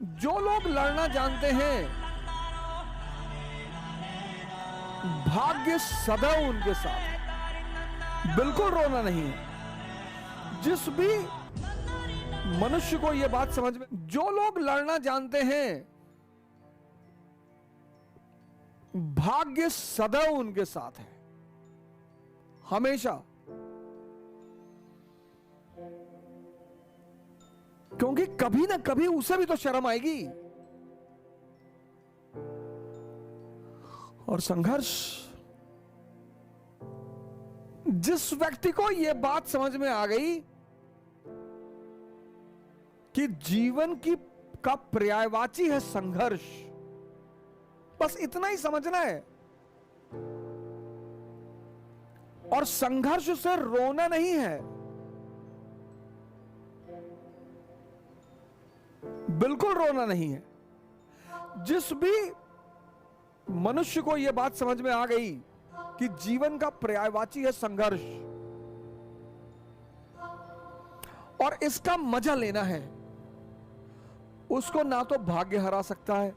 जो लोग लड़ना जानते हैं, भाग्य सदैव उनके साथ है। बिल्कुल रोना नहीं है। जिस भी मनुष्य को यह बात समझ में, जो लोग लड़ना जानते हैं, भाग्य सदैव उनके साथ है, हमेशा। क्योंकि कभी ना कभी उसे भी तो शर्म आएगी। और संघर्ष, जिस व्यक्ति को यह बात समझ में आ गई कि जीवन की का पर्यायवाची है संघर्ष, बस इतना ही समझना है। और संघर्ष से रोना नहीं है, बिल्कुल रोना नहीं है। जिस भी मनुष्य को यह बात समझ में आ गई कि जीवन का पर्यायवाची है संघर्ष और इसका मजा लेना है, उसको ना तो भाग्य हरा सकता है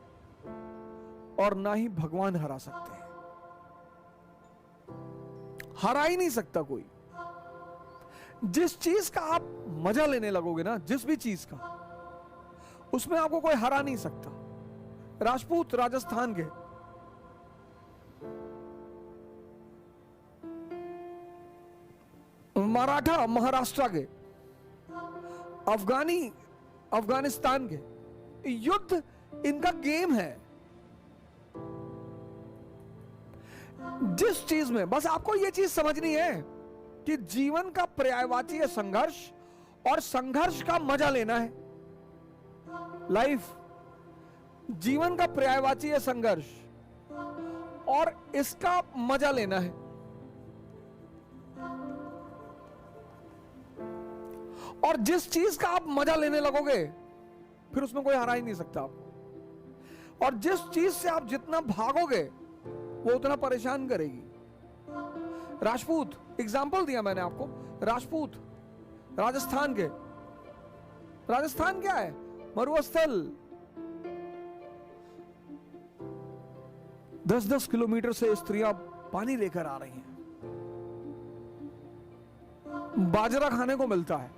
और ना ही भगवान हरा सकते हैं। हरा ही नहीं सकता कोई। जिस चीज का आप मजा लेने लगोगे ना, जिस भी चीज का, उसमें आपको कोई हरा नहीं सकता। राजपूत राजस्थान के, मराठा महाराष्ट्र के, अफगानी अफगानिस्तान के, युद्ध इनका गेम है। जिस चीज में, बस आपको यह चीज समझनी है कि जीवन का पर्यायवाची है संघर्ष और संघर्ष का मजा लेना है। लाइफ, जीवन का पर्यायवाची है संघर्ष और इसका मजा लेना है। और जिस चीज का आप मजा लेने लगोगे, फिर उसमें कोई हरा ही नहीं सकता आपको। और जिस चीज से आप जितना भागोगे, वो उतना परेशान करेगी। राजपूत, एग्जाम्पल दिया मैंने आपको, राजपूत राजस्थान के। राजस्थान क्या है? मरुस्थल। 10-10 किलोमीटर से स्त्रियां पानी लेकर आ रही हैं, बाजरा खाने को मिलता है।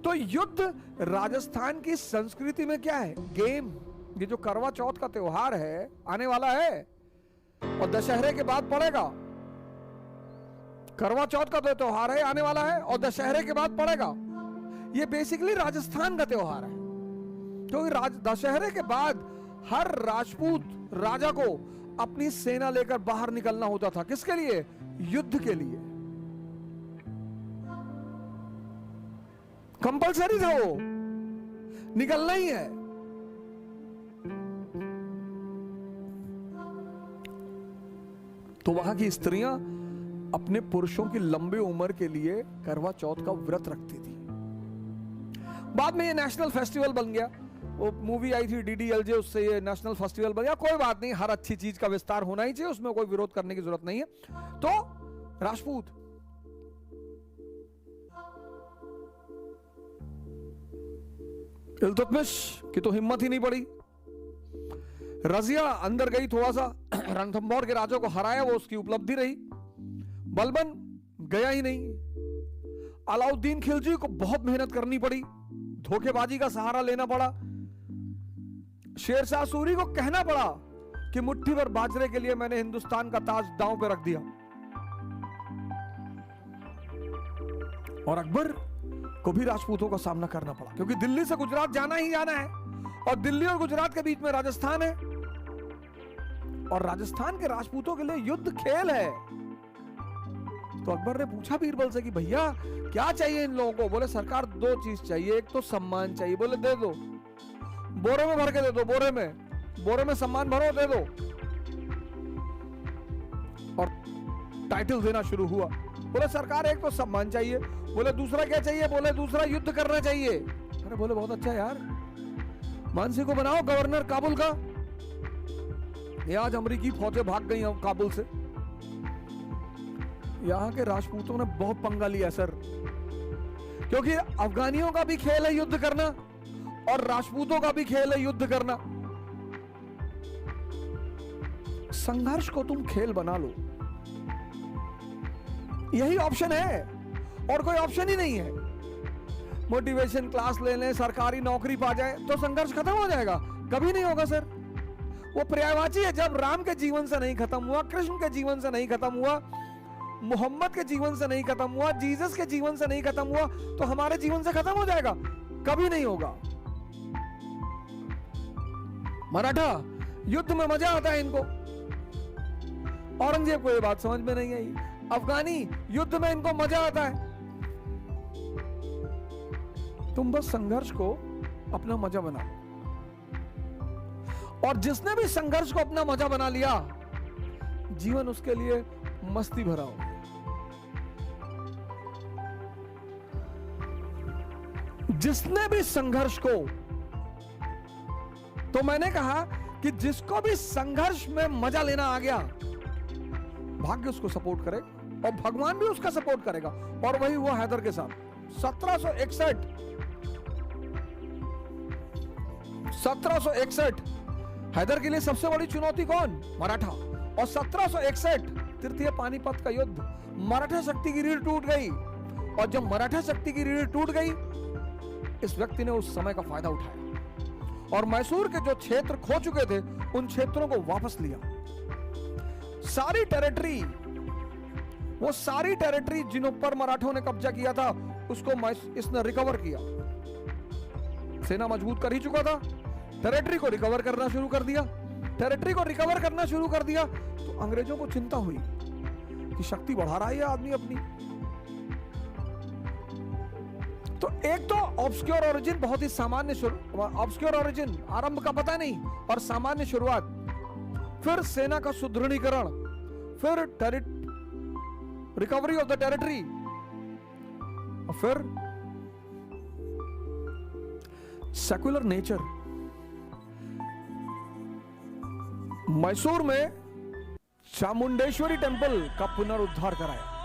तो युद्ध राजस्थान की संस्कृति में क्या है? गेम। ये जो करवा चौथ का त्योहार है, आने वाला है और दशहरे के बाद पड़ेगा। करवा चौथ का तो त्योहार है, आने वाला है और दशहरे के बाद पड़ेगा। ये बेसिकली राजस्थान का त्योहार है। क्योंकि दशहरे के बाद हर राजपूत राजा को अपनी सेना लेकर बाहर निकलना होता था। किसके लिए? युद्ध के लिए। कंपलसरी था, वो निकलना ही है। तो वहां की स्त्रियां अपने पुरुषों की लंबी उम्र के लिए करवा चौथ का व्रत रखती थी। बाद में ये नेशनल फेस्टिवल बन गया। वो मूवी आई थी DDLJ, उससे ये नेशनल फेस्टिवल बन गया। कोई बात नहीं, हर अच्छी चीज का विस्तार होना ही चाहिए, उसमें कोई विरोध करने की जरूरत नहीं है। तो राजपूत, इल्तुतमिश की तो हिम्मत ही नहीं पड़ी। रजिया अंदर गई, थोड़ा सा रणथंभौर के राजा को हराया, वो उसकी उपलब्धि रही। बलबन गया ही नहीं। अलाउद्दीन खिलजी को बहुत मेहनत करनी पड़ी, धोखेबाजी का सहारा लेना पड़ा। शेरशाह सूरी को कहना पड़ा कि मुट्ठी भर बाजरे के लिए मैंने हिंदुस्तान का ताज दांव पे रख दिया। और अकबर को भी राजपूतों का सामना करना पड़ा, क्योंकि दिल्ली से गुजरात जाना ही जाना है और दिल्ली और गुजरात के बीच में राजस्थान है और राजस्थान के राजपूतों के लिए युद्ध खेल है। तो अकबर ने पूछा बीरबल से कि भैया क्या चाहिए इन लोगों को? बोले सरकार 2 चीज चाहिए, एक तो सम्मान चाहिए। बोले दे दो, बोरे में भर के दे दो, बोरे में सम्मान भरो, दे दो। और टाइटल देना शुरू हुआ। बोले सरकार एक तो सम्मान चाहिए। बोले दूसरा क्या चाहिए? बोले दूसरा युद्ध करना चाहिए। अरे बोले बहुत अच्छा यार, मानसी को बनाओ गवर्नर काबुल का। ये आज अमेरिकी फौजें भाग गई काबुल से। यहां के राजपूतों ने बहुत पंगा लिया सर, क्योंकि अफगानियों का भी खेल है युद्ध करना और राजपूतों का भी खेल है युद्ध करना। संघर्ष को तुम खेल बना लो, यही ऑप्शन है और कोई ऑप्शन ही नहीं है। मोटिवेशन क्लास ले लें, सरकारी नौकरी पा जाए तो संघर्ष खत्म हो जाएगा? कभी नहीं होगा सर। वो पर्यायवाची है। जब राम के जीवन से नहीं खत्म हुआ, कृष्ण के जीवन से नहीं खत्म हुआ, मोहम्मद के जीवन से नहीं खत्म हुआ, जीसस के जीवन से नहीं खत्म हुआ, तो हमारे जीवन से खत्म हो जाएगा? कभी नहीं होगा। मराठा युद्ध में मजा आता है इनको, औरंगजेब को ये बात समझ में नहीं आई। अफगानी युद्ध में इनको मजा आता है। तुम बस संघर्ष को अपना मजा बना लो, और जिसने भी संघर्ष को अपना मजा बना लिया, जीवन उसके लिए मस्ती भरा हो। जिसने भी संघर्ष को, तो मैंने कहा कि जिसको भी संघर्ष में मजा लेना आ गया, भाग्य उसको सपोर्ट करे और भगवान भी उसका सपोर्ट करेगा। और वही हुआ हैदर के साथ। 1761 हैदर के लिए सबसे बड़ी चुनौती कौन? मराठा। और 1761 तृतीय पानीपत का युद्ध, मराठा शक्ति की रीढ़ टूट गई। और जब मराठा शक्ति की रीढ़ टूट गई, इस व्यक्ति ने उस समय का फायदा उठाया और मैसूर के जो क्षेत्र खो चुके थे, उन क्षेत्रों को वापस लिया। सारी टेरिटरी, वो सारी टेरिटरी जिन पर मराठों ने कब्जा किया था, उसको इसने रिकवर किया। सेना मजबूत कर ही चुका था, टेरिटरी को रिकवर करना शुरू कर दिया। टेरिटरी को रिकवर करना शुरू कर दिया तो अंग्रेजों को चिंता हुई कि शक्ति बढ़ा रहा है ये आदमी अपनी। तो एक तो ऑब्सक्योर ओरिजिन, बहुत ही सामान्य ऑब्सक्योर ओरिजिन, आरंभ का पता नहीं, और सामान्य शुरुआत, फिर सेना का सुदृढ़ीकरण, फिर रिकवरी ऑफ द टेरिटरी, और फिर सेक्युलर नेचर। मैसूर में चामुंडेश्वरी टेंपल का पुनरुद्धार कराया।